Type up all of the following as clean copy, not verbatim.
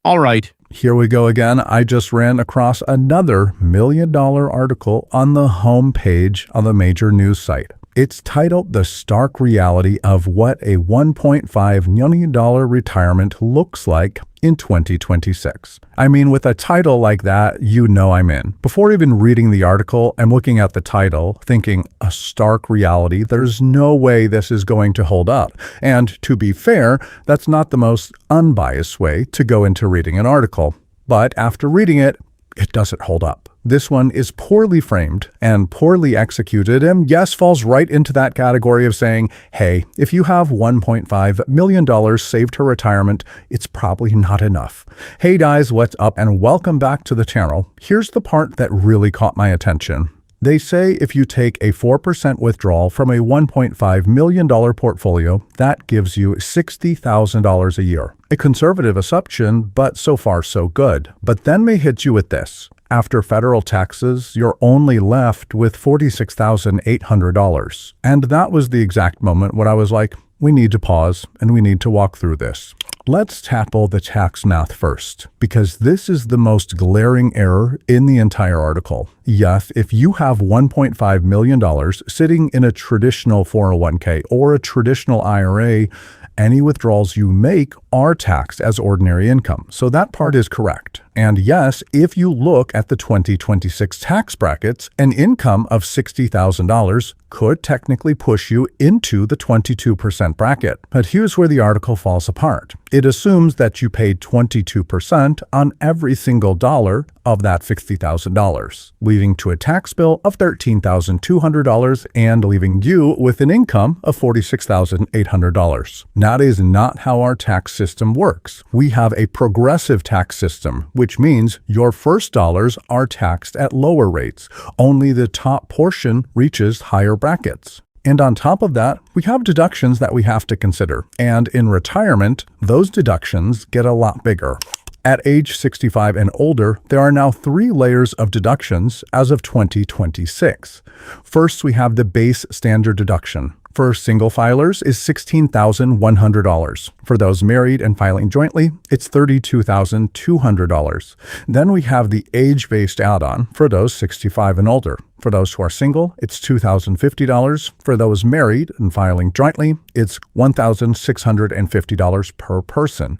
All right, here we go again. I just ran across another $1 million article on the homepage of a major news site. It's titled The Stark Reality of What a $1.5 Million Retirement Looks Like in 2026. I mean, with a title like that, you know I'm in. Before even reading the article, I'm looking at the title, thinking, a stark reality, there's no way this is going to hold up. And to be fair, that's not the most unbiased way to go into reading an article. But after reading it, it doesn't hold up. This one is poorly framed and poorly executed, and yes, falls right into that category of saying, hey, if you have $1.5 million saved for retirement, it's probably not enough. Hey guys, what's up, and welcome back to the channel. Here's the part that really caught my attention. They say if you take a 4% withdrawal from a $1.5 million portfolio, that gives you $60,000 a year. A conservative assumption, but so far so good. But then they hit you with this. After federal taxes, you're only left with $46,800. And that was the exact moment when I was like, we need to pause and we need to walk through this. Let's tackle the tax math first, because this is the most glaring error in the entire article. Yes, if you have $1.5 million sitting in a traditional 401k or a traditional IRA, any withdrawals you make are taxed as ordinary income. So that part is correct. And yes, if you look at the 2026 tax brackets, an income of $60,000 could technically push you into the 22% bracket. But here's where the article falls apart. It assumes that you paid 22% on every single dollar of that $60,000, leading to a tax bill of $13,200 and leaving you with an income of $46,800. That is not how our tax system works. We have a progressive tax system, which means your first dollars are taxed at lower rates. Only the top portion reaches higher brackets. And on top of that, we have deductions that we have to consider. And in retirement, those deductions get a lot bigger. At age 65 and older, there are now 3 layers of deductions as of 2026. First, we have the base standard deduction. For single filers is $16,100. For those married and filing jointly, it's $32,200. Then we have the age-based add-on for those 65 and older. For those who are single, it's $2,050. For those married and filing jointly, it's $1,650 per person.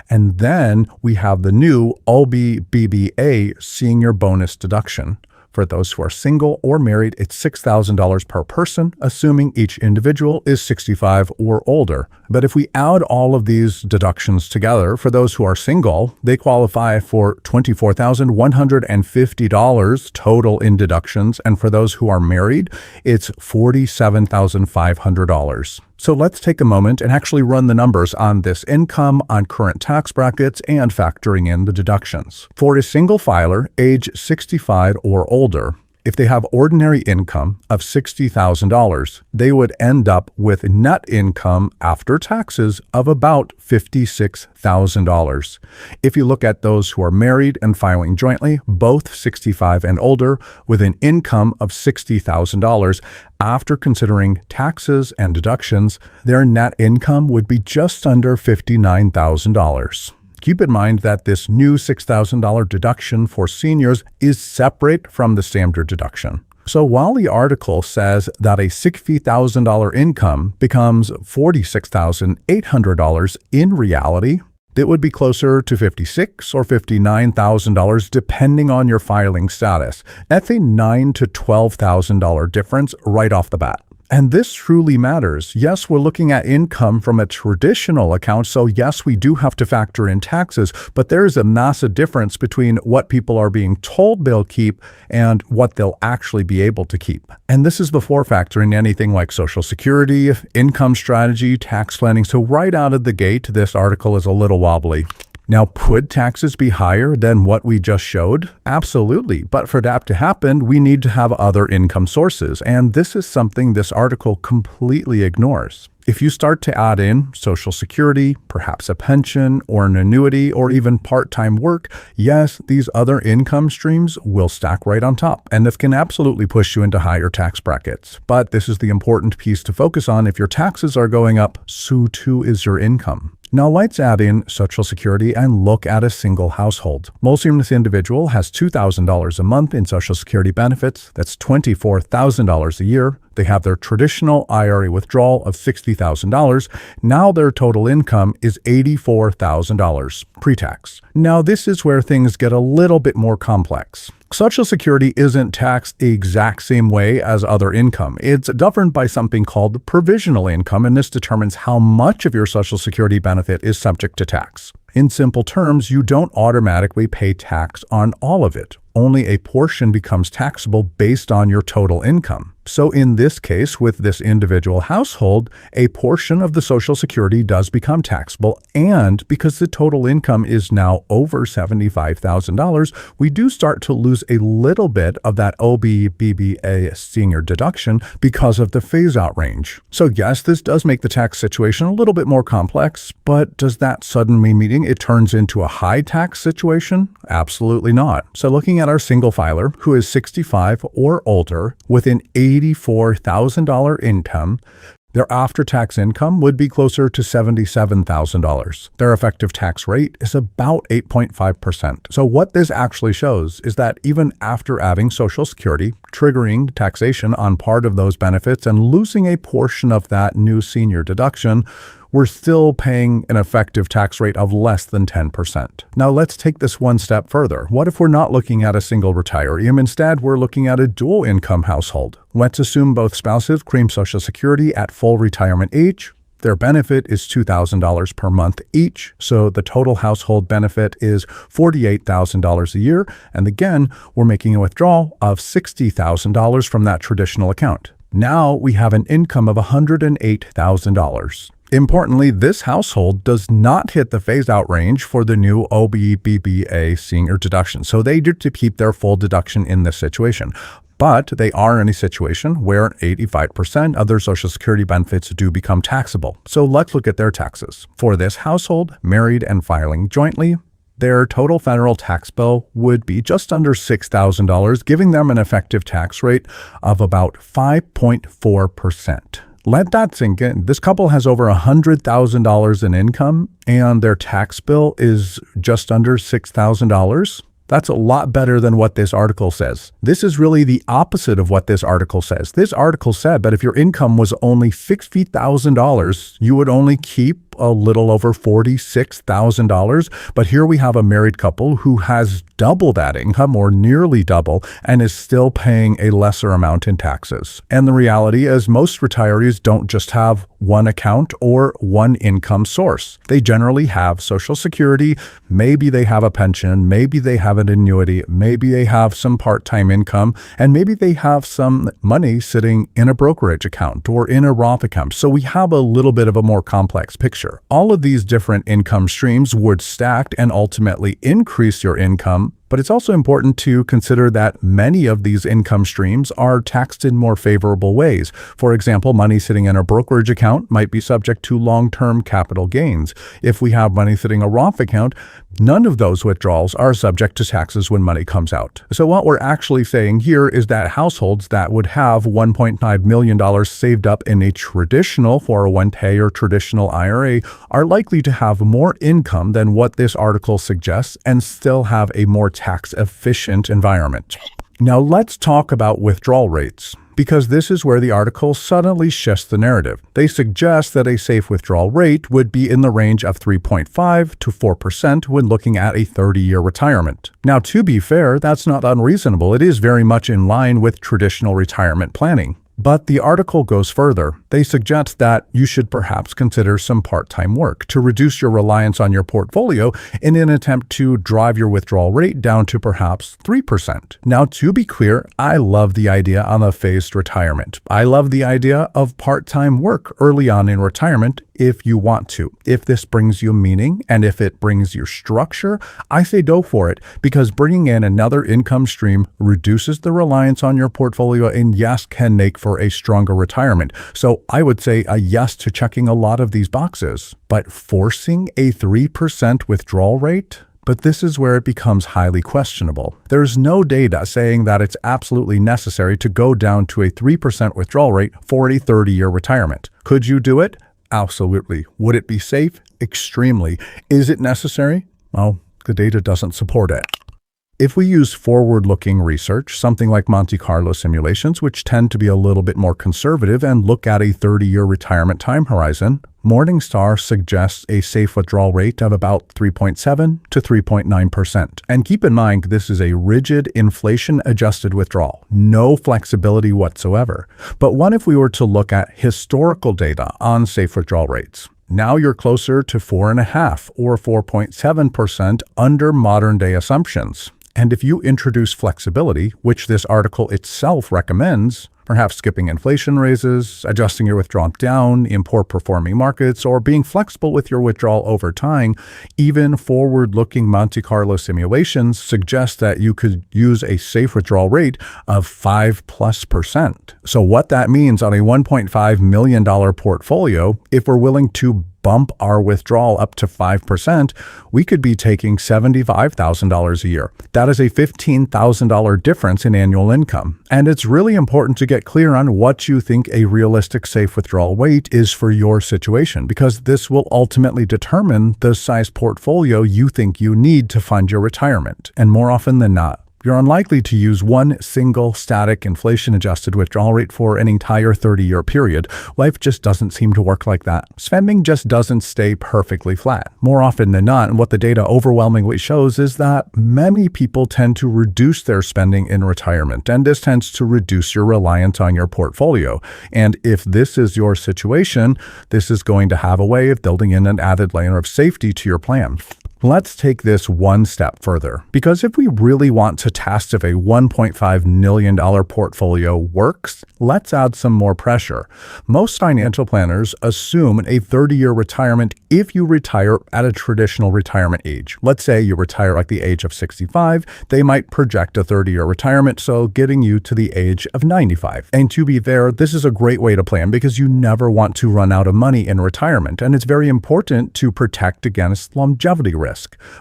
And then we have the new OBBA senior bonus deduction. For those who are single or married, it's $6,000 per person, assuming each individual is 65 or older. But if we add all of these deductions together, for those who are single, they qualify for $24,150 total in deductions. And for those who are married, it's $47,500. So let's take a moment and actually run the numbers on this income, on current tax brackets, and factoring in the deductions. For a single filer, age 65 or older, if they have ordinary income of $60,000, they would end up with net income after taxes of about $56,000. If you look at those who are married and filing jointly, both 65 and older, with an income of $60,000, after considering taxes and deductions, their net income would be just under $59,000. Keep in mind that this new $6,000 deduction for seniors is separate from the standard deduction. So while the article says that a $60,000 income becomes $46,800, in reality, it would be closer to $56,000 or $59,000 depending on your filing status. That's a $9,000 to $12,000 difference right off the bat. And this truly matters. Yes, we're looking at income from a traditional account, so yes, we do have to factor in taxes, but there is a massive difference between what people are being told they'll keep and what they'll actually be able to keep. And this is before factoring anything like Social Security, income strategy, tax planning. So right out of the gate, this article is a little wobbly. Now, could taxes be higher than what we just showed? Absolutely. But for that to happen, we need to have other income sources. And this is something this article completely ignores. If you start to add in Social Security, perhaps a pension or an annuity or even part-time work, yes, these other income streams will stack right on top, and this can absolutely push you into higher tax brackets. But this is the important piece to focus on. If your taxes are going up, so too is your income. Now let's add in Social Security and look at a single household. Most of this individual has $2,000 a month in Social Security benefits. That's $24,000 a year. They have their traditional IRA withdrawal of $60,000. Now their total income is $84,000 pre-tax. Now this is where things get a little bit more complex. Social Security isn't taxed the exact same way as other income. It's governed by something called provisional income, and this determines how much of your Social Security benefit is subject to tax. In simple terms, you don't automatically pay tax on all of it. Only a portion becomes taxable based on your total income. So in this case, with this individual household, a portion of the Social Security does become taxable, and because the total income is now over $75,000, we do start to lose a little bit of that OBBA senior deduction because of the phase-out range. So yes, this does make the tax situation a little bit more complex, but does that suddenly mean it turns into a high tax situation? Absolutely not. So looking at our single filer who is 65 or older with an $84,000 income, their after-tax income would be closer to $77,000. Their effective tax rate is about 8.5%. So what this actually shows is that even after adding Social Security, triggering taxation on part of those benefits and losing a portion of that new senior deduction, we're still paying an effective tax rate of less than 10%. Now let's take this one step further. What if we're not looking at a single retiree and instead we're looking at a dual income household? Let's assume both spouses claim Social Security at full retirement age. Their benefit is $2,000 per month each, so the total household benefit is $48,000 a year, and again, we're making a withdrawal of $60,000 from that traditional account. Now we have an income of $108,000. Importantly, this household does not hit the phase-out range for the new OBBA senior deduction, so they get to keep their full deduction in this situation. But they are in a situation where 85% of their Social Security benefits do become taxable. So let's look at their taxes. For this household, married and filing jointly, their total federal tax bill would be just under $6,000, giving them an effective tax rate of about 5.4%. Let that sink in. This couple has over $100,000 in income, and their tax bill is just under $6,000. That's a lot better than what this article says. This is really the opposite of what this article says. This article said that if your income was only $60,000, you would only keep a little over $46,000. But here we have a married couple who has double that income or nearly double and is still paying a lesser amount in taxes. And the reality is most retirees don't just have one account or one income source. They generally have Social Security, maybe they have a pension, maybe they have an annuity, maybe they have some part-time income, and maybe they have some money sitting in a brokerage account or in a Roth account. So we have a little bit of a more complex picture. All of these different income streams would stack and ultimately increase your income, but it's also important to consider that many of these income streams are taxed in more favorable ways. For example, money sitting in a brokerage account might be subject to long-term capital gains. If we have money sitting in a Roth account, none of those withdrawals are subject to taxes when money comes out. So what we're actually saying here is that households that would have $1.9 million saved up in a traditional 401k or traditional IRA are likely to have more income than what this article suggests and still have a more tax-efficient environment. Now let's talk about withdrawal rates, because this is where the article suddenly shifts the narrative. They suggest that a safe withdrawal rate would be in the range of 3.5 to 4% when looking at a 30-year retirement. Now, to be fair, that's not unreasonable. It is very much in line with traditional retirement planning. But the article goes further. They suggest that you should perhaps consider some part-time work to reduce your reliance on your portfolio in an attempt to drive your withdrawal rate down to perhaps 3%. Now, to be clear, I love the idea of a phased retirement. I love the idea of part-time work early on in retirement if you want to. If this brings you meaning and if it brings you structure, I say go for it, because bringing in another income stream reduces the reliance on your portfolio and yes, can make for a stronger retirement. So I would say a yes to checking a lot of these boxes. But forcing a 3% withdrawal rate? But this is where it becomes highly questionable. There's no data saying that it's absolutely necessary to go down to a 3% withdrawal rate for a 30-year retirement. Could you do it? Absolutely. Would it be safe? Extremely. Is it necessary? Well, the data doesn't support it. If we use forward-looking research, something like Monte Carlo simulations, which tend to be a little bit more conservative and look at a 30-year retirement time horizon, Morningstar suggests a safe withdrawal rate of about 3.7 to 3.9%. And keep in mind, this is a rigid inflation-adjusted withdrawal, no flexibility whatsoever. But what if we were to look at historical data on safe withdrawal rates? Now you're closer to 4.5 or 4.7% under modern-day assumptions. And if you introduce flexibility, which this article itself recommends, perhaps skipping inflation raises, adjusting your withdrawal down in poor performing markets, or being flexible with your withdrawal over time, even forward-looking Monte Carlo simulations suggest that you could use a safe withdrawal rate of 5+%. So what that means on a $1.5 million portfolio, if we're willing to bump our withdrawal up to 5%, we could be taking $75,000 a year. That is a $15,000 difference in annual income. And it's really important to get clear on what you think a realistic safe withdrawal rate is for your situation, because this will ultimately determine the size portfolio you think you need to fund your retirement. And more often than not, you're unlikely to use one single static inflation-adjusted withdrawal rate for an entire 30-year period. Life just doesn't seem to work like that. Spending just doesn't stay perfectly flat. More often than not, and what the data overwhelmingly shows is that many people tend to reduce their spending in retirement, and this tends to reduce your reliance on your portfolio. And if this is your situation, this is going to have a way of building in an added layer of safety to your plan. Let's take this one step further, because if we really want to test if a $1.5 million portfolio works, let's add some more pressure. Most financial planners assume a 30-year retirement if you retire at a traditional retirement age. Let's say you retire at the age of 65, they might project a 30-year retirement, so getting you to the age of 95. And to be fair, this is a great way to plan because you never want to run out of money in retirement, and it's very important to protect against longevity risk.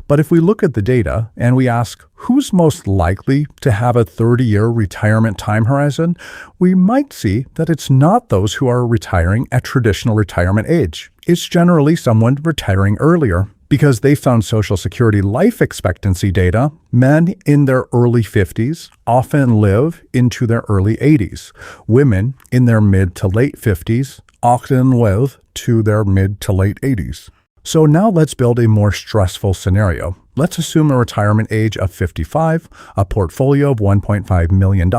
But if we look at the data and we ask who's most likely to have a 30-year retirement time horizon, we might see that it's not those who are retiring at traditional retirement age. It's generally someone retiring earlier. Because they found Social Security life expectancy data, men in their early 50s often live into their early 80s. Women in their mid to late 50s often live to their mid to late 80s. So now let's build a more stressful scenario. Let's assume a retirement age of 55, a portfolio of $1.5 million,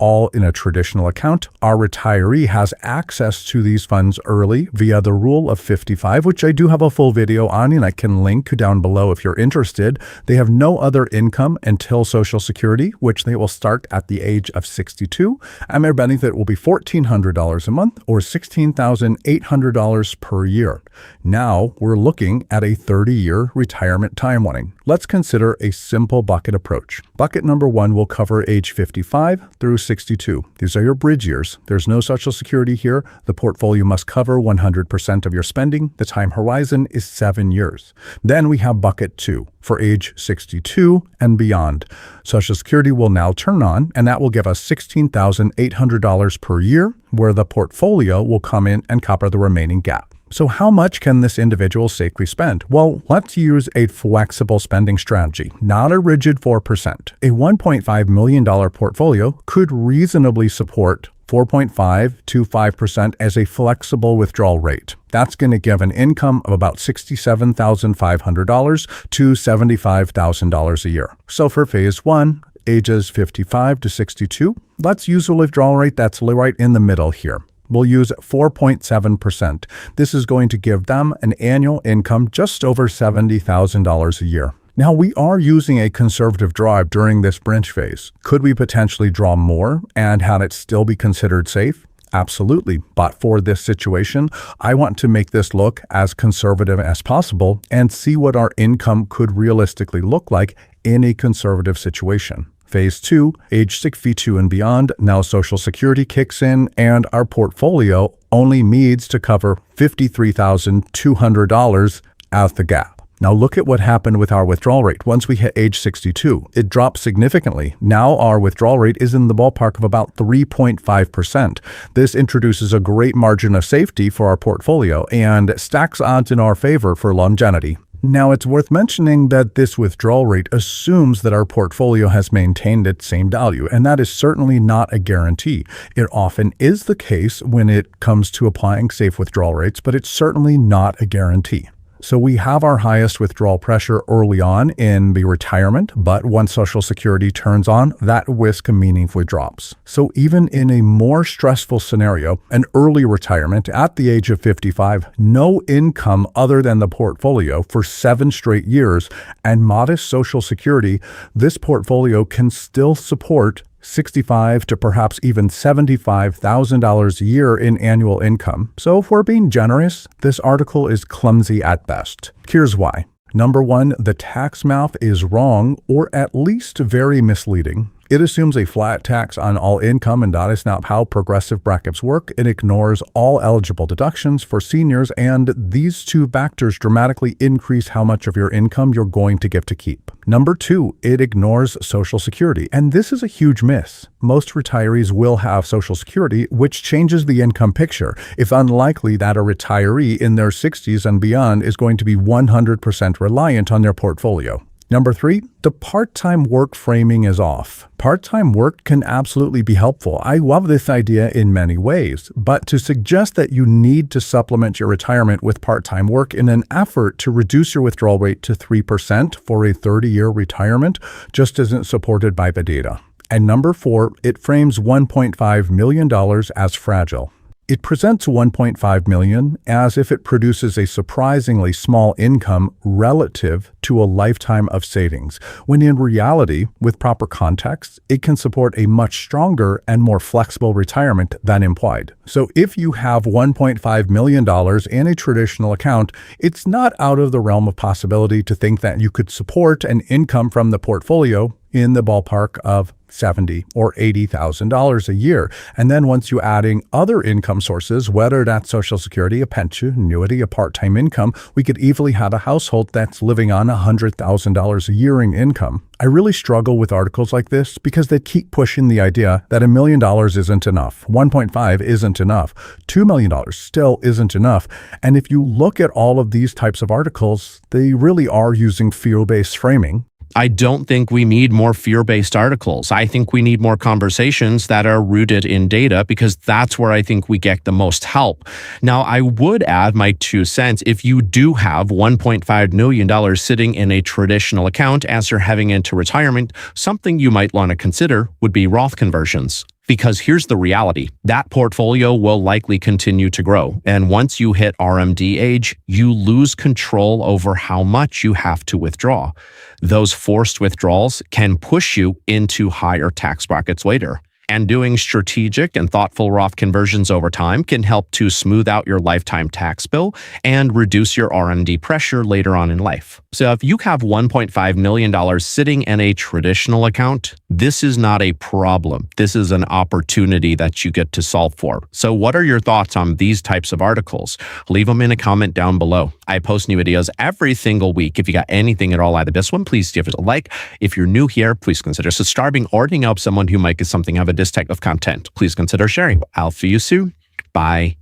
all in a traditional account. Our retiree has access to these funds early via the rule of 55, which I do have a full video on and I can link down below if you're interested. They have no other income until Social Security, which they will start at the age of 62, and their benefit will be $1,400 a month or $16,800 per year. Now we're looking at a 30-year retirement timeline. Let's consider a simple bucket approach. Bucket number 1 will cover age 55 through 62. These are your bridge years. There's no Social Security here. The portfolio must cover 100% of your spending. The time horizon is 7 years. Then we have bucket 2 for age 62 and beyond. Social Security will now turn on, and that will give us $16,800 per year, where the portfolio will come in and cover the remaining gap. So how much can this individual safely spend? Well, let's use a flexible spending strategy, not a rigid 4%. A $1.5 million portfolio could reasonably support 4.5 to 5% as a flexible withdrawal rate. That's going to give an income of about $67,500 to $75,000 a year. So for phase 1, ages 55 to 62, let's use a withdrawal rate that's right in the middle here. We'll use 4.7%. This is going to give them an annual income just over $70,000 a year. Now, we are using a conservative drive during this bridge phase. Could we potentially draw more and have it still be considered safe? Absolutely. But for this situation, I want to make this look as conservative as possible and see what our income could realistically look like in a conservative situation. Phase 2, age 62 and beyond, now Social Security kicks in and our portfolio only needs to cover $53,200 as the gap. Now look at what happened with our withdrawal rate. Once we hit age 62, it dropped significantly. Now our withdrawal rate is in the ballpark of about 3.5%. This introduces a great margin of safety for our portfolio and stacks odds in our favor for longevity. Now, it's worth mentioning that this withdrawal rate assumes that our portfolio has maintained its same value, and that is certainly not a guarantee. It often is the case when it comes to applying safe withdrawal rates, but it's certainly not a guarantee. So we have our highest withdrawal pressure early on in the retirement, but once Social Security turns on, that risk meaningfully drops. So even in a more stressful scenario, an early retirement at the age of 55, no income other than the portfolio for 7 straight years, and modest Social Security, this portfolio can still support $65,000 to perhaps even $75,000 a year in annual income. So if we're being generous, this article is clumsy at best. Here's why. Number 1, the tax math is wrong or at least very misleading. It assumes a flat tax on all income, and that is not how progressive brackets work. It ignores all eligible deductions for seniors, and these two factors dramatically increase how much of your income you're going to get to keep. Number 2, it ignores Social Security, and this is a huge miss. Most retirees will have Social Security, which changes the income picture. It's unlikely that a retiree in their 60s and beyond is going to be 100% reliant on their portfolio. Number 3, the part-time work framing is off. Part-time work can absolutely be helpful. I love this idea in many ways, but to suggest that you need to supplement your retirement with part-time work in an effort to reduce your withdrawal rate to 3% for a 30-year retirement just isn't supported by the data. And number 4, it frames $1.5 million as fragile. It presents $1.5 million as if it produces a surprisingly small income relative to a lifetime of savings, when in reality, with proper context, it can support a much stronger and more flexible retirement than implied. So if you have $1.5 million in a traditional account, it's not out of the realm of possibility to think that you could support an income from the portfolio in the ballpark of $70,000 or $80,000 a year. And then once you adding other income sources, whether that's Social Security, a pension, annuity, a part-time income, we could easily have a household that's living on $100,000 a year in income. I really struggle with articles like this because they keep pushing the idea that $1 million isn't enough, 1.5 isn't enough, $2 million still isn't enough. And if you look at all of these types of articles, they really are using fear-based framing. I don't think we need more fear-based articles. I think we need more conversations that are rooted in data, because that's where I think we get the most help. Now, I would add my 2 cents. If you do have $1.5 million sitting in a traditional account as you're heading into retirement, something you might want to consider would be Roth conversions. Because here's the reality, that portfolio will likely continue to grow. And once you hit RMD age, you lose control over how much you have to withdraw. Those forced withdrawals can push you into higher tax brackets later. And doing strategic and thoughtful Roth conversions over time can help to smooth out your lifetime tax bill and reduce your RMD pressure later on in life. So if you have $1.5 million sitting in a traditional account, this is not a problem. This is an opportunity that you get to solve for. So what are your thoughts on these types of articles? Leave them in a comment down below. I post new videos every single week. If you got anything at all out of this one, please give it a like. If you're new here, please consider subscribing or to help someone who might get something out of this type of content. Please consider sharing. I'll see you soon. Bye.